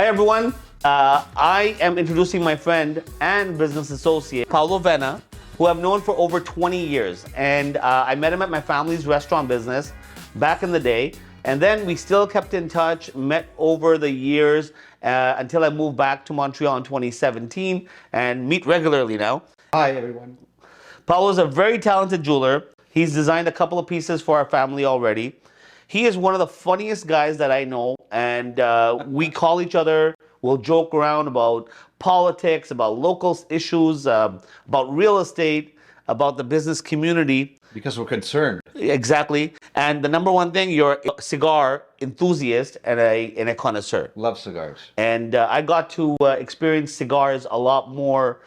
Hi everyone, I am introducing my friend and business associate, Paolo Vena, who I've known for over 20 years. And I met him at my family's restaurant business back in the day. And then we still kept in touch, met over the years until I moved back to Montreal in 2017 and meet regularly now. Hi everyone. Paolo is a very talented jeweler. He's designed a couple of pieces for our family already. He is one of the funniest guys that I know, and we call each other, we'll joke around about politics, about local issues, about real estate, about the business community. Because we're concerned. Exactly. And the number one thing, you're a cigar enthusiast and a connoisseur. Love cigars. And I got to experience cigars a lot more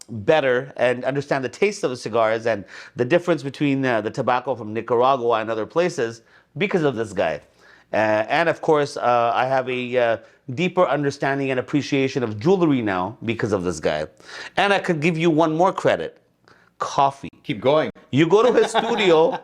better and understand the taste of the cigars and the difference between the tobacco from Nicaragua and other places because of this guy. And of course, I have a deeper understanding and appreciation of jewelry now because of this guy. And I could give you one more credit. Coffee. Keep going. You go to his studio,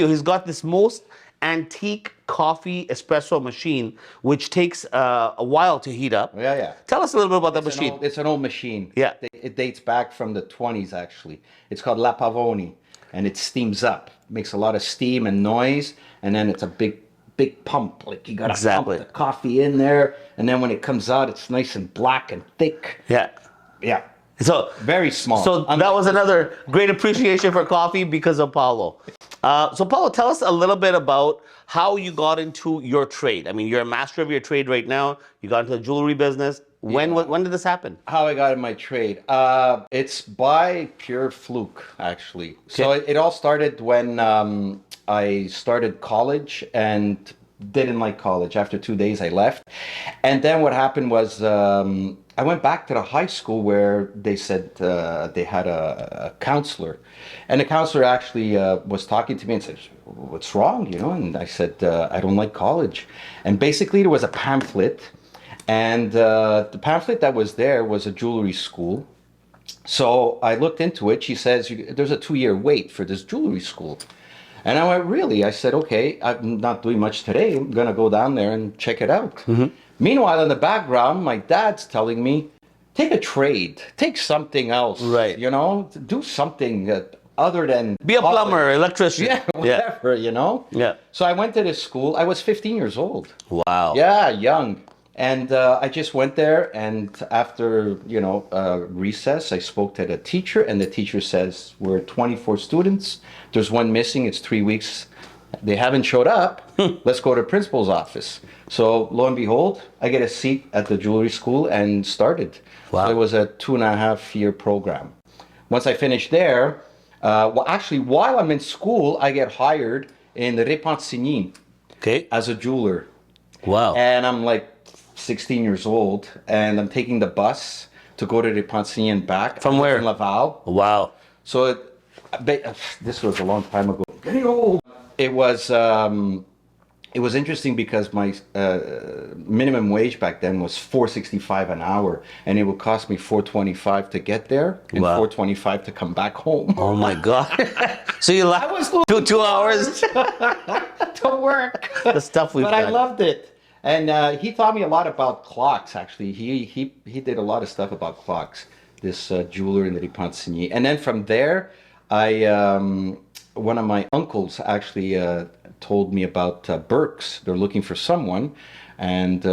he's got this most antique coffee espresso machine, which takes a while to heat up. Yeah. Tell us a little bit about that machine. It's an old machine. Yeah. It dates back from the 20s actually. It's called La Pavoni and it steams up. It makes a lot of steam and noise, and then it's a big pump. Like you gotta pump the coffee in there, and then when it comes out, it's nice and black and thick. Yeah. So very small. So that was another great appreciation for coffee because of Paolo. So Paolo, tell us a little bit about how you got into your trade. I mean, you're a master of your trade right now. You got into the jewelry business. When did this happen? How I got in my trade? It's by pure fluke, actually. Okay. So it all started when I started college and didn't like college. After 2 days, I left. And then what happened was I went back to the high school where they said they had a counselor. And the counselor actually was talking to me and said, "What's wrong?" You know? And I said, "I don't like college." And basically there was a pamphlet. And the pamphlet that was there was a jewelry school. So I looked into it. She says, "There's a 2-year wait for this jewelry school." And I went, "Really?" I said, "Okay, I'm not doing much today. I'm going to go down there and check it out." Mm-hmm. Meanwhile, in the background, my dad's telling me, take a trade, take something else, right? You know, do something other than be a plumber, electrician, whatever, you know? Yeah. So I went to this school. I was 15 years old. Wow. Yeah, young. And I just went there, and after, recess, I spoke to the teacher, and the teacher says, "We're 24 students. There's one missing. It's 3 weeks. They haven't showed up. Let's go to the principal's office." So lo and behold, I get a seat at the jewelry school and started. Wow. So it was a 2.5-year program. Once I finished there, while I'm in school, I get hired in the Repentigny as a jeweler. Wow. And I'm like 16 years old, and I'm taking the bus to go to Repentigny and back. From where? From Laval. Wow. So this was a long time ago. Getting old. It was interesting because my minimum wage back then was $4.65 an hour, and it would cost me $4.25 to get there and $4.25 to come back home. Oh my God! So you left 2 hours to work. The stuff we've done. I loved it. And he taught me a lot about clocks, actually. He did a lot of stuff about clocks, this jeweler in the Repentigny. And then from there, one of my uncles actually told me about Birks. They're looking for someone, and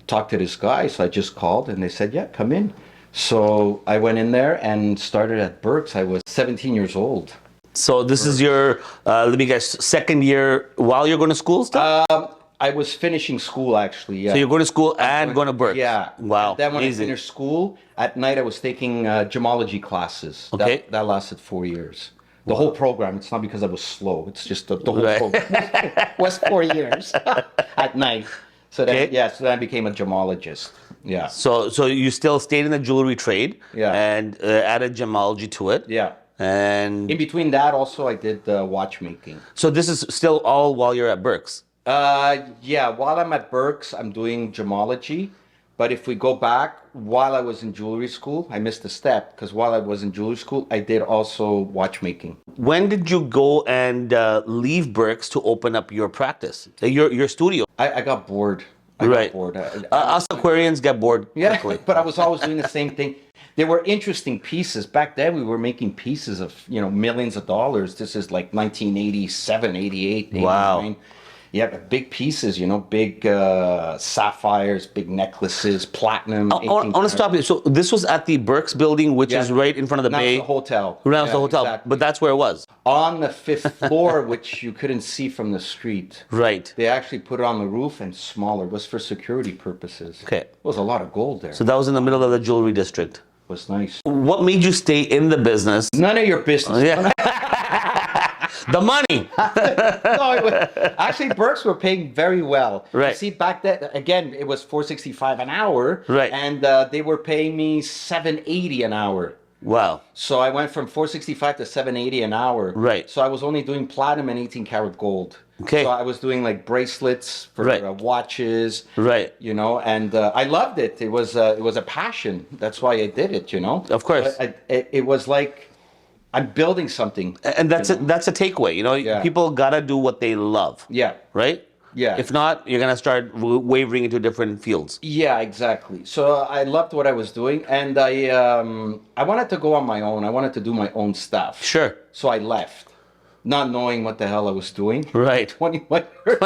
talked to this guy. So I just called, and they said, "Yeah, come in." So I went in there and started at Birks. I was 17 years old. So this is your, let me guess, second year while you're going to school still? I was finishing school, actually. Yeah. So you're going to school and going to Birks? Yeah. Wow. And then when I finished school, at night I was taking gemology classes. Okay. That lasted 4 years. The whole program. It's not because I was slow. It's just the whole program was 4 years at night. So then, so then I became a gemologist. Yeah. So you still stayed in the jewelry trade? Yeah. And added gemology to it? Yeah. And in between that, also I did watchmaking. So this is still all while you're at Birks? Yeah, while I'm at Birks, I'm doing gemology. But if we go back, while I was in jewelry school, I missed a step because while I was in jewelry school, I did also watchmaking. When did you go and leave Birks to open up your practice, your studio? I got bored. I got Right. bored. Us Aquarians get bored Yeah, quickly. but I was always doing the same thing. There were interesting pieces. Back then, we were making pieces of, millions of dollars. This is like 1987, 88, 89. Wow. Yeah, but big pieces, big sapphires, big necklaces, platinum. I want to stop you. So this was at the Birks building, which is right in front of the Now bay. it's the hotel. Right, the Yeah, hotel. exactly. But that's where it was. On the 5th floor, which you couldn't see from the street. Right. They actually put it on the roof and smaller. It was for security purposes. Okay. It was a lot of gold there. So that was in the middle of the jewelry district. It was nice. What made you stay in the business? None of your business. Yeah. The money. No, actually, Birks were paying very well. Right. You see, back then, again, it was $4.65 an hour. Right. And they were paying me $7.80 an hour. Wow. So I went from $4.65 to $7.80 an hour. Right. So I was only doing platinum and 18 karat gold. Okay. So I was doing like bracelets for Right. Watches. Right. And I loved it. It was a passion. That's why I did it. Of course. It was like I'm building something. And that's a takeaway. Yeah. People gotta do what they love. Yeah. Right. Yeah. If not, you're gonna start wavering into different fields. Yeah, exactly. So I loved what I was doing, and I wanted to go on my own. I wanted to do my own stuff. Sure. So I left, not knowing what the hell I was doing. Right. 21 years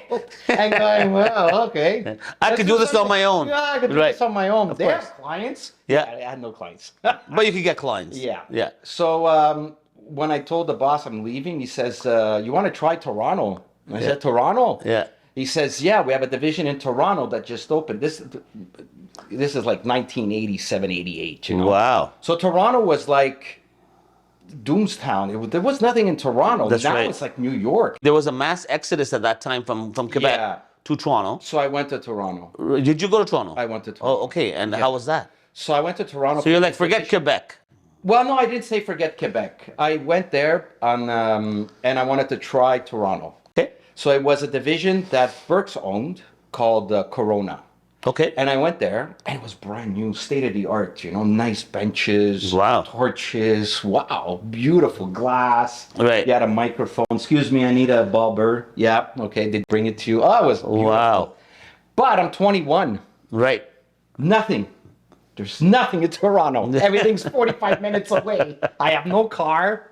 old. And going, well, okay. I could do this on my own. Yeah, I could do Right. this on my own. They course. have clients. Yeah. I had no clients. But you could get clients. Yeah. Yeah. So when I told the boss I'm leaving, he says, you want to try Toronto? I said, Toronto? Yeah. He says, yeah, we have a division in Toronto that just opened. This is like 1987, 88, Wow. So Toronto was like Doomstown. There was nothing in Toronto. That's now right. it's like New York. There was a mass exodus at that time from Quebec Yeah. to Toronto. So I went to Toronto. Did you go to Toronto? I went to Toronto. Oh, okay. And how was that? So I went to Toronto. So you're like, forget Quebec. Well, no, I didn't say forget Quebec. I went there and I wanted to try Toronto. Okay. So it was a division that Birks owned called Corona. Okay. And I went there, and it was brand new, state of the art. Nice benches, Wow. torches, wow, beautiful glass. Right. You had a microphone. Excuse me, I need a bulber. Yeah, okay, they bring it to you. Oh, it was beautiful. Wow. But I'm 21. Right. Nothing. There's nothing in Toronto. Everything's 45 minutes away. I have no car.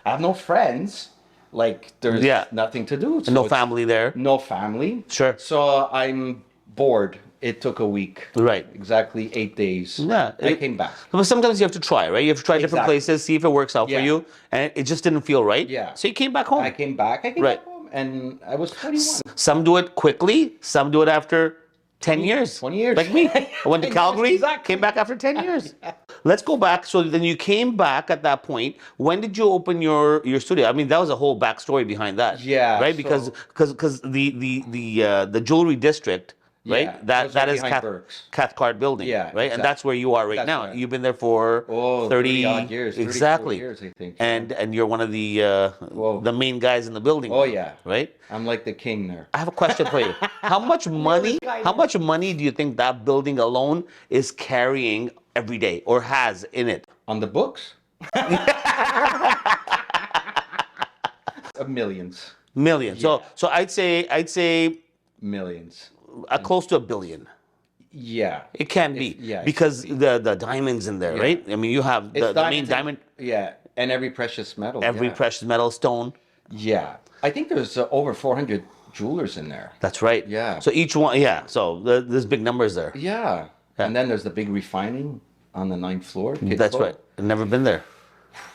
I have no friends. Like, there's nothing to do. So No family there. No family. Sure. So I'm bored. It took a week. Right. Exactly 8 days. Yeah. I came back. But sometimes you have to try, right? You have to try different Exactly. places, see if it works out for Yeah. you. And it just didn't feel right. Yeah. So you came back home. I came back. I came Right. back home, and I was 21. Some do it quickly. Some do it after 10 years. 20 years. Like me. I went to 10 years, Calgary, exactly. came back after 10 years. Let's go back. So then you came back at that point. When did you open your studio? I mean, that was a whole backstory behind that. Yeah, Right? so- Because the jewelry district, right? Yeah, that right is behind Birks. Cathcart building. Yeah, Right? exactly. And that's where you are right That's now. right. You've been there for 30 odd years. 34 exactly. years, I think. And you're one of the main guys in the building. Oh, yeah. Right? I'm like the king there. I have a question for you. How much money? How much money do you think that building alone is carrying every day, or has in it? On the books? Millions. Millions. So I'd say Millions. close to $1 billion. Yeah. It can be yeah, it because the diamonds in there, right? I mean, you have the main diamonds and- diamond, Yeah, and every precious metal. every yeah. precious metal, stone. Yeah. I think there's over 400 jewelers in there. That's right. Yeah. So each one, so there's big numbers there. Yeah. And then there's the big refining on the 9th floor. That's right. I've never been there.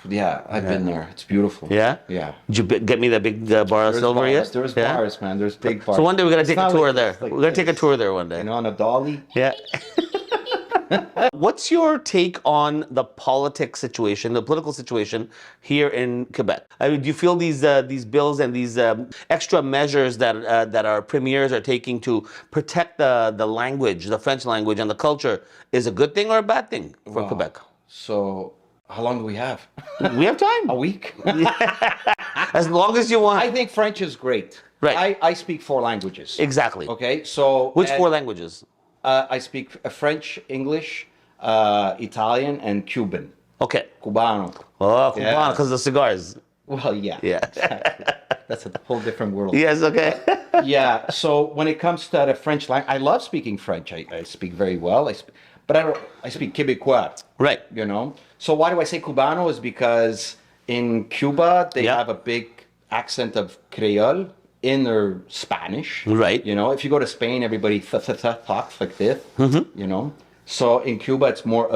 Yeah, I've been there. It's beautiful. Yeah. Yeah. Did you get me that big bar of There's silver bars. yet? There's Yeah? bars, man. There's big bars. So one day we're gonna It's take a not tour like there. this, like We're gonna take a this. tour there one day. On a dolly. Yeah. What's your take on the politics situation, the political situation here in Quebec? I mean, do you feel these bills and these extra measures that our premiers are taking to protect the language, the French language, and the culture is a good thing or a bad thing for Quebec? So, how long do we have? We have time. A week? As long as you want. I think French is great. Right. I speak 4 languages. Exactly. Okay, so Which 4 languages? I speak French, English, Italian, and Cuban. Okay. Cubano. Oh, Yeah. because of the cigars. Well, yeah. Yeah. Exactly. That's a whole different world. Yes. Okay. Yeah. So when it comes to the French language, I love speaking French. I speak very well. But I don't. I speak Quebecois. Right. You know. So why do I say Cubano? Is because in Cuba they Yeah. have a big accent of Creole in their Spanish. Right. You know. If you go to Spain, everybody talks like this. Mm-hmm. You know. So in Cuba, it's more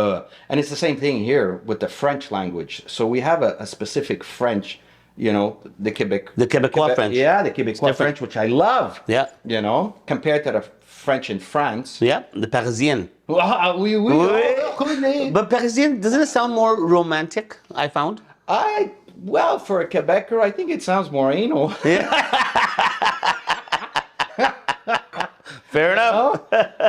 and it's the same thing here with the French language. So we have a specific French, you know, the Quebecois French. Yeah, the Quebecois French, which I love. Yeah. You know, compared to the French in France. Yeah, the Parisienne. Oui, oui. Oh, But Parisienne, doesn't it sound more romantic, I found? Well, for a Quebecer, I think it sounds more anal. Fair enough.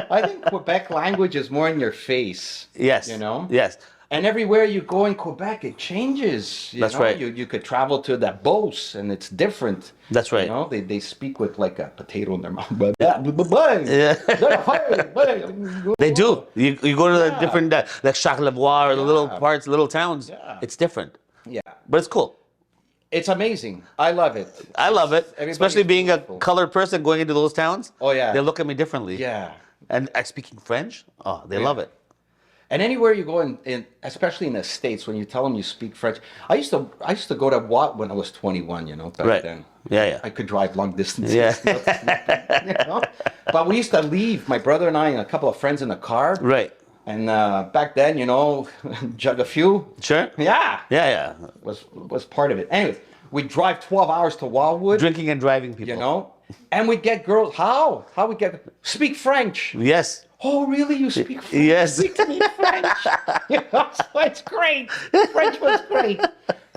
I think Quebec language is more in your face. Yes. You know? Yes. And everywhere you go in Quebec, it changes. That's right. You could travel to the Beauce, and it's different. That's right. You know, they speak with like a potato in their mouth. Yeah. They do. You go to the different, like Charlevoix or the little parts, little towns. Yeah. It's different. Yeah. But it's cool. It's amazing. I love it. I love it. Everybody's Especially being a beautiful. colored person going into those towns. Oh, yeah. They look at me differently. Yeah. And speaking French, oh, they love it. And anywhere you go in, especially in the States, when you tell them you speak French, I used to go to Watt when I was 21, you know, back then. Yeah. I could drive long distances. Yeah. You know? But we used to leave, my brother and I and a couple of friends in the car. Right. And back then, you know, jug a few. Sure. Yeah. Yeah. Was part of it. Anyways, we'd drive 12 hours to Wildwood. Drinking and driving people. You know, and we'd get girls. How we get speak French? Yes. Oh, really? You speak French? Yes. Speak to me French. You know, so it's great. French was great.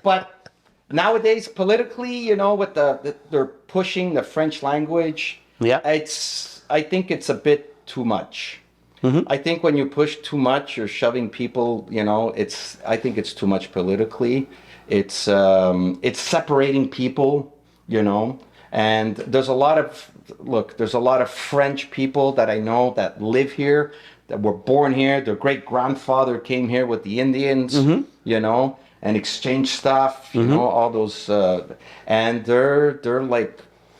But nowadays, politically, you know, with they're pushing the French language. Yeah. I think it's a bit too much. Mm-hmm. I think when you push too much, you're shoving people. You know, I think it's too much politically. It's separating people. You know. And there's a lot of French people that I know that live here, that were born here. Their great grandfather came here with the Indians, you know, and exchanged stuff, you know, all those, and they're like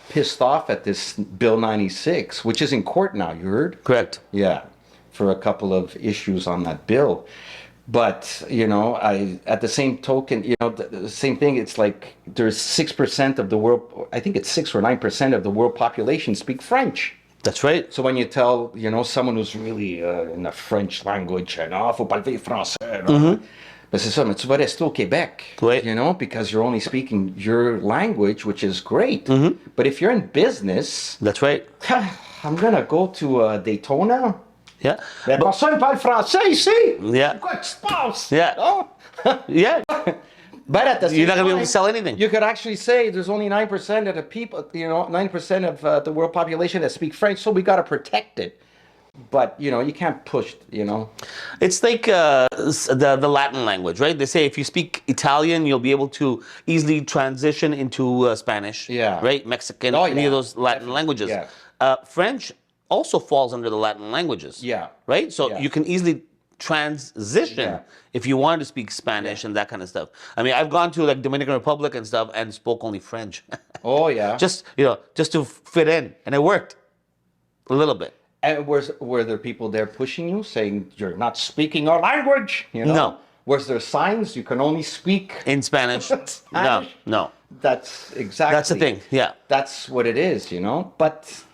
pissed off at this Bill 96, which is in court now. You heard? Correct. Yeah, for a couple of issues on that bill. But, you know, at the same token, you know, the same thing, it's like there's 6% of the world, I think it's 6 or 9% of the world population speak French. That's right. So when you tell, you know, someone who's really in the French language, faut parler français, but c'est ça, mais tu vas rester au Québec, Oui. you know, because you're only speaking your language, which is great. But if you're in business, That's right. I'm going to go to Daytona. Yeah. Mais personne parle français ici. Yeah. Quoi que se passe? Yeah. Oh. Yeah. But at the same You're not going to be able time, to sell anything. you could actually say there's only 9% of the people, you know, 9% of the world population that speak French, so we got to protect it. But, you know, you can't push, you know. It's like the Latin language, right? They say if you speak Italian, you'll be able to easily transition into Spanish, Yeah. right? Mexican, Oh, any yeah. of those Latin languages. Yeah. French also falls under the Latin languages. Yeah. Right? So Yeah. you can easily transition Yeah. if you wanted to speak Spanish and that kind of stuff. I mean, I've gone to like Dominican Republic and stuff and spoke only French. Oh, yeah. just to fit in, and it worked a little bit. And were there people there pushing you, saying you're not speaking our language? You know? No. Was there signs you can only speak In Spanish? Spanish? No. That's exactly. That's the thing. Yeah. That's what it is, you know. But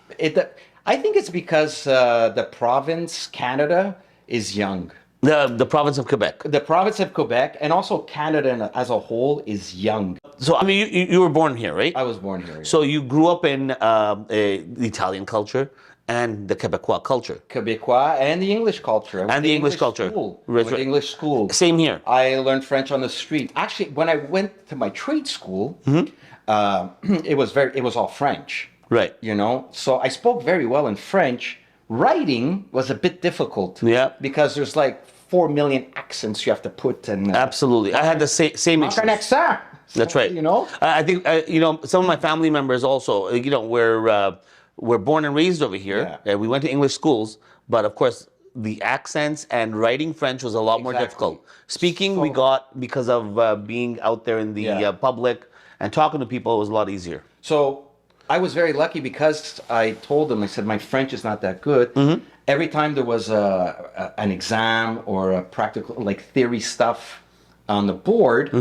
I think it's because the province, Canada, is young. The province of Quebec. The province of Quebec and also Canada as a whole is young. So I mean, you were born here, right? I was born here. So you grew up in the Italian culture and the Quebecois culture. Quebecois and the English culture. I went And to the English culture. School. Right, Went to right. English school. Same here. I learned French on the street. Actually, when I went to my trade school, it was all French. Right. You know, so I spoke very well in French. Writing was a bit difficult. Yeah. Because there's like 4 million accents you have to put and. Absolutely. I had the same Manque un issues. accent. That's right. You know. I think some of my family members also. We're born and raised over here. Yeah. We went to English schools, but of course the accents and writing French was a lot more Exactly. difficult. Speaking we So- got because of being out there in the Yeah. public and talking to people was a lot easier. So I was very lucky because I told them, I said, my French is not that good. Every time there was an exam or a practical, like theory stuff on the board,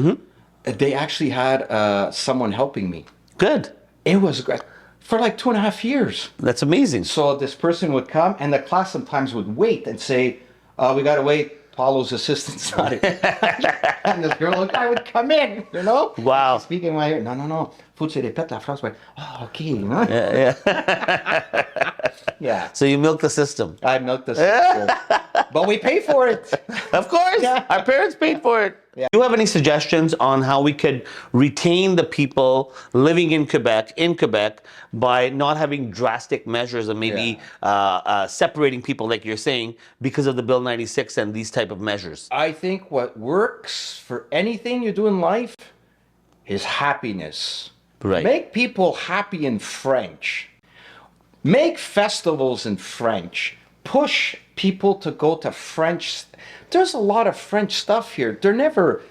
they actually had someone helping me. Good. It was great. For like 2.5 years. That's amazing. So this person would come, and the class sometimes would wait and say, we got to wait. Paulo's assistant's not here. And this guy would come in, you know? Wow. Speaking my ear. No. Faut que tu répètes la phrase. Oh, okay. You know? Yeah. Yeah. So you milk the system. I milked the system. But we pay for it. Of course. Yeah. Our parents paid for it. Yeah. Do you have any suggestions on how we could retain the people living in Quebec by not having drastic measures and maybe separating people, like you're saying, because of the Bill 96 and these type of measures? I think what works for anything you do in life is happiness. Right. Make people happy in French. Make festivals in French. Push people to go to French. There's a lot of French stuff here. They're never,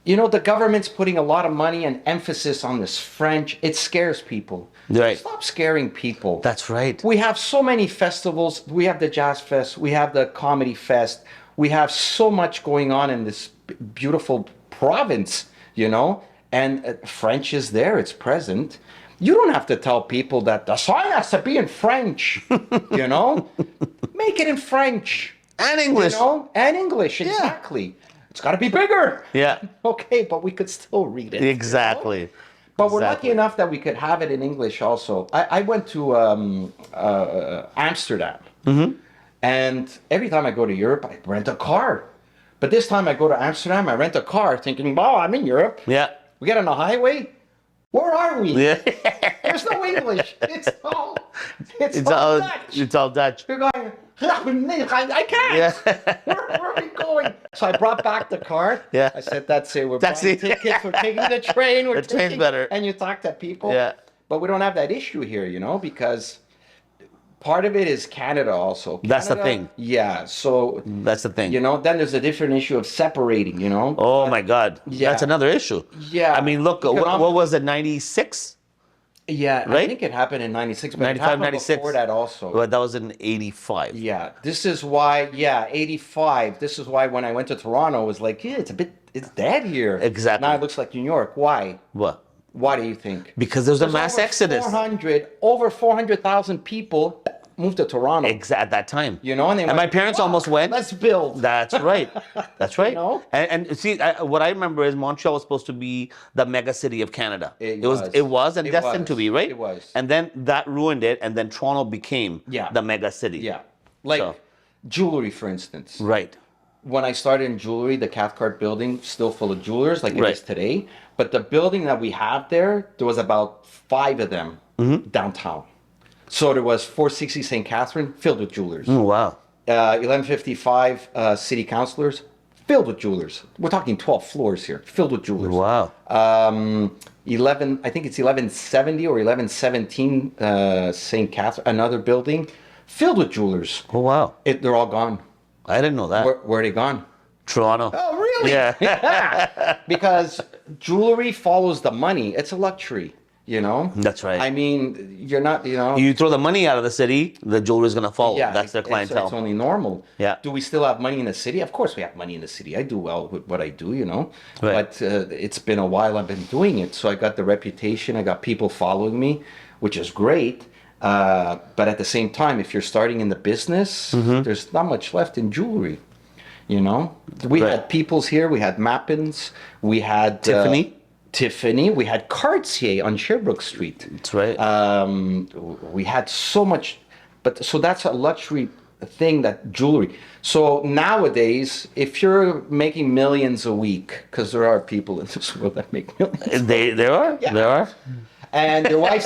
the government's putting a lot of money and emphasis on this French. It scares people. Right. Stop scaring people. That's right. We have so many festivals. We have the Jazz Fest. We have the Comedy Fest. We have so much going on in this beautiful province, and French is there. It's present. You don't have to tell people that the song has to be in French, Make it in French. And English. And English, exactly. It's got to be bigger. Yeah. Okay, but we could still read it. Exactly. But we're lucky enough that we could have it in English also. I went to Amsterdam. And every time I go to Europe, I rent a car. But this time I go to Amsterdam, I rent a car thinking, wow, I'm in Europe. Yeah. We get on the highway. Where are we? Yeah. There's no English. It's all Dutch. It's all Dutch. You're going, I can't. Yeah. Where are we going? So I brought back the car. Yeah. I said, that's it. We're That's buying it. tickets. We're taking the train. The train's better. And you talk to people. Yeah. But we don't have that issue here, because part of it is Canada also. That's the thing. Yeah. So, That's the thing. then there's a different issue of separating, Oh my God. Yeah. That's another issue. Yeah. I mean, look, what was it, 96? Yeah. Right? I think it happened in 96, but 95, it happened 96. before that also. Well, that was in 85. Yeah, this is why, 85. This is why when I went to Toronto, it was like, it's dead here. Exactly. Now it looks like New York. Why? What? Why do you think? Because there's a mass over exodus. Over 400,000 people moved to Toronto. At that time. And they my parents almost went. Let's build. That's right. That's right. And see, what I remember is Montreal was supposed to be the mega city of Canada. It was destined to be, right? It was. And then that ruined it, and then Toronto became the mega city. Yeah. Like jewelry, for instance. Right. When I started in jewelry, the Cathcart building, still full of jewelers like it is today. But the building that we have there was about 5 of them downtown. So there was 460 St. Catherine filled with jewelers. Oh, wow. 1155 city councilors filled with jewelers. We're talking 12 floors here, filled with jewelers. Wow. 11, I think it's 1170 or 1117 St. Catherine, another building filled with jewelers. Oh, wow. They're all gone. I didn't know that. Where are they gone? Toronto. Oh, really? Yeah. Because jewelry follows the money. It's a luxury, That's right. I mean, you're not, You throw the money out of the city, the jewelry's going to follow. Yeah, That's their clientele. It's only normal. Yeah. Do we still have money in the city? Of course we have money in the city. I do well with what I do, Right. But it's been a while I've been doing it. So I got the reputation. I got people following me, which is great. But at the same time, if you're starting in the business, there's not much left in jewelry. We had Peoples here. We had Mappins. We had Tiffany. We had Cartier on Sherbrooke Street. That's right. We had so much, so that's a luxury thing, that jewelry. So nowadays, if you're making millions a week, because there are people in this world that make millions. There are. Yeah. There are. And your wife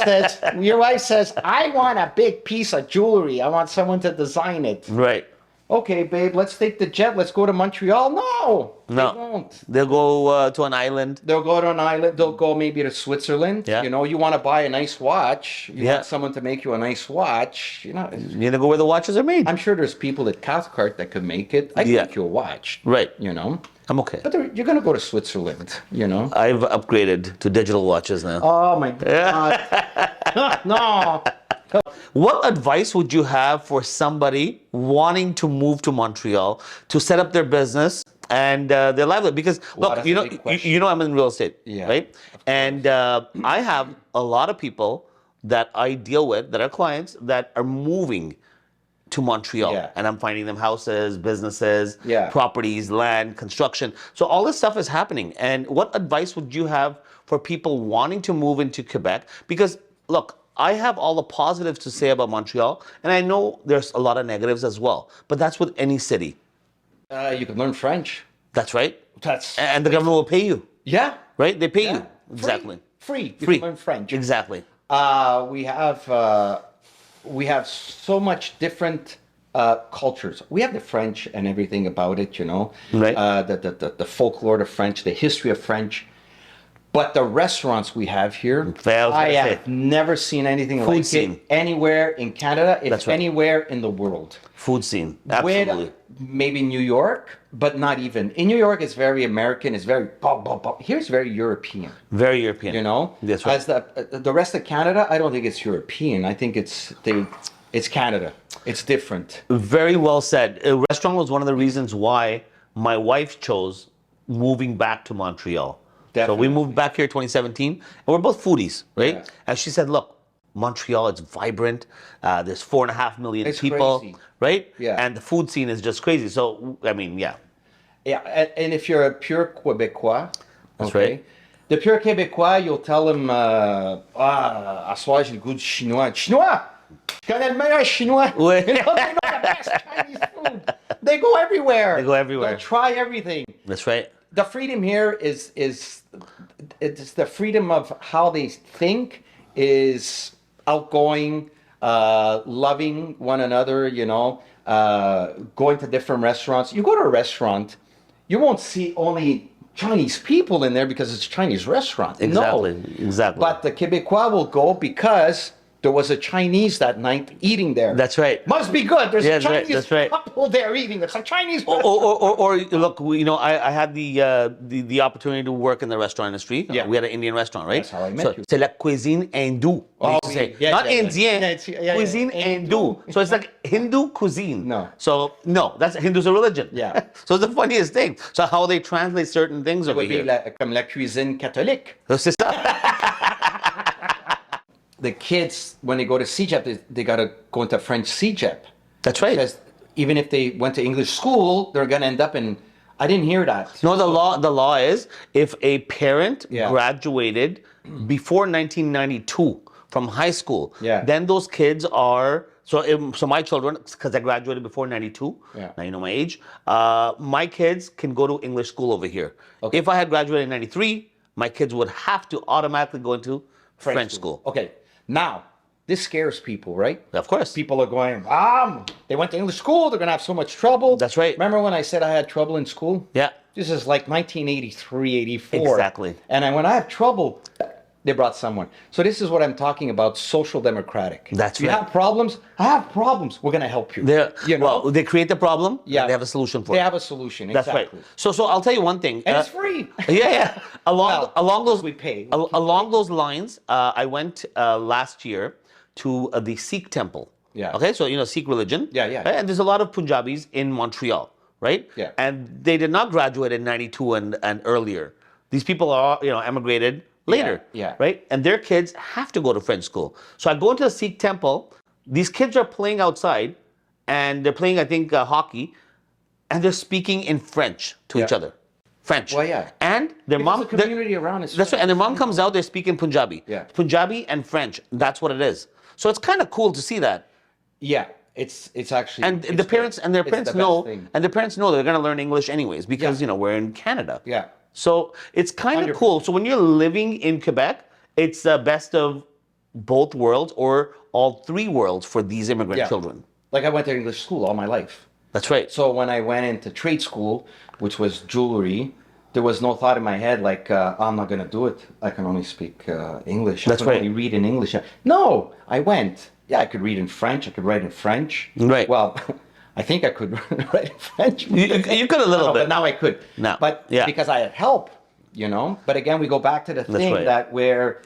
says, I want a big piece of jewelry. I want someone to design it. Right. Okay, babe, let's take the jet. Let's go to Montreal. No, they No. won't. They'll go to an island. They'll go to an island. They'll go maybe to Switzerland. Yeah. You know, you want to buy a nice watch. You Yeah. want someone to make you a nice watch. You know, You know, go where the watches are made. I'm sure there's people at Cathcart that could make it. I can Yeah. make you a watch. Right. You know, I'm okay. but you're going to go to Switzerland, you know. I've upgraded to digital watches now. Oh, my God. No. What advice would you have for somebody wanting to move to Montreal to set up their business and their livelihood? Because Wow, look, that's you a know, big question. you know, I'm in real estate, Yeah, right? And I have a lot of people that I deal with that are clients that are moving to Montreal, Yeah. and I'm finding them houses, businesses, Yeah. properties, land, construction. So all this stuff is happening. And what advice would you have for people wanting to move into Quebec? Because look, I have all the positives to say about Montreal, and I know there's a lot of negatives as well. But that's with any city. You can learn French. That's right. That's And the government will pay you, yeah. right? They pay Yeah. you. Exactly. Free. You Free. can learn French. Exactly. We have so much different cultures. We have the French and everything about it, you know. Right. The folklore of French, the history of French. But the restaurants we have here, Well, I that's have never seen anything Food like scene. it anywhere in Canada, if That's right. anywhere in the world. Food scene. Absolutely. With maybe New York, but not even. In New York, it's very American. It's very pop, pop, pop. Here, it's very European. Very European. You know, That's right. As the rest of Canada, I don't think it's European. I think it's Canada. It's different. Very well said. A restaurant was one of the reasons why my wife chose moving back to Montreal. So Definitely. we moved back here 2017, and we're both foodies, right? Yeah. And she said, "Look, Montreal, it's vibrant. There's 4.5 million It's people, crazy. right? Yeah. And the food scene is just crazy. So I mean, yeah, Yeah, and if you're a pure Québécois, That's okay, right. the pure Québécois, you'll tell them, à soir, j'ai le goût de chinois. Chinois! Je connais le meilleur chinois. Ouais. You know, they know the best Chinese food. They go everywhere. They go everywhere. They'll try everything. that's right. The freedom here is it's the freedom of how they think, is outgoing, loving one another, you know, going to different restaurants. You go to a restaurant, you won't see only Chinese people in there because it's a Chinese restaurant. Exactly. No. Exactly. But the Québécois will go because there was a Chinese that night eating there. That's right. Must be good. There's Yeah, a that's right, Chinese that's right. couple there eating. It's a Chinese Or look, you know, I had the opportunity to work in the restaurant industry. Yeah. We had an Indian restaurant, right? That's how I met So you. c'est la cuisine hindoue. they Oh, used to oui. say. Yeah, Not yeah, yeah. Indien, Yeah, yeah, cuisine Hindu. hindoue. So it's like Hindu cuisine. No. So no, that's Hindu's a religion. Yeah. So it's the funniest thing. So how they translate certain things It over would be here. comme la cuisine catholique. C'est ça. The kids, when they go to CEGEP, they got to go into French CEGEP. That's right. Because even if they went to English school, they're going to end up in. I didn't hear that. No, the law is if a parent Yeah. graduated before 1992 from high school, Yeah. then those kids are so my children, because I graduated before 92. Yeah. Now you know my age. My kids can go to English school over here. Okay. If I had graduated in 93, my kids would have to automatically go into French school. Okay. Now, this scares people, right? Of course. People are going, they went to English school, they're going to have so much trouble. That's right. Remember when I said I had trouble in school? Yeah. This is like 1983, 84. Exactly. And when I have trouble, they brought someone. So this is what I'm talking about, social democratic. That's you right. have problems? I have problems. We're going to help you. You know? Well, they create the problem. Yeah. They have a solution for They it. have a solution. That's Exactly. right. So I'll tell you one thing. And it's free. Yeah. Well, Along those we pay. Along those lines, I went last year to the Sikh temple. Yeah. Okay, so you know Sikh religion. Yeah, yeah. Right? And there's a lot of Punjabis in Montreal, right? Yeah. And they did not graduate in '92 and earlier. These people are emigrated later. Yeah. Right. And their kids have to go to French school. So I go into the Sikh temple. These kids are playing outside, and they're playing, I think, hockey, and they're speaking in French to each Yeah. other. French. Well, yeah. And their Because mom. the community around is That's right. And their mom comes out, they're speaking Punjabi. Yeah. Punjabi and French. That's what it is. So it's kind of cool to see that. Yeah. It's actually. And it's the parents good. and their It's parents the best know, thing. and the parents know they're going to learn English anyways because Yeah. we're in Canada. Yeah. So it's kind of 100%. cool. So when you're living in Quebec, it's the best of both worlds or all three worlds for these immigrant Yeah. children. Like I went to English school all my life. That's right. So when I went into trade school, which was jewelry, there was no thought in my head like, I'm not going to do it. I can only speak English. That's I can right. only read in English. No, I went. Yeah, I could read in French. I could write in French. Right. Well, I think I could write in French. You could a little No, bit. but now I could. No. But Yeah. because I had help, you know. But again, we go back to the thing right. that where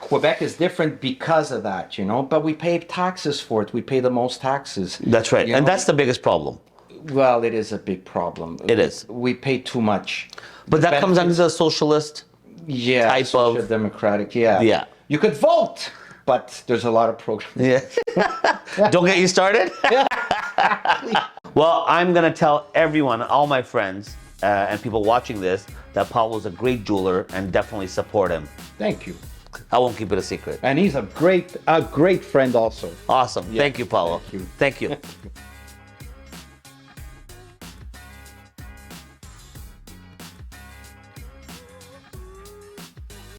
Quebec is different because of that, you know. But we pay taxes for it. We pay the most taxes. That's right. You And know? that's the biggest problem. Well, it is a big problem. It is. We pay too much. But that comes under Benefits- the socialist. yeah, type social of- democratic. Yeah. Yeah. You could vote, but there's a lot of programs. Yeah. Don't get you started. Well, I'm going to tell everyone, all my friends and people watching this, that Paolo's a great jeweler and definitely support him. Thank you. I won't keep it a secret. And he's a great friend also. Awesome. Thank you, Paolo. Thank you. Thank you.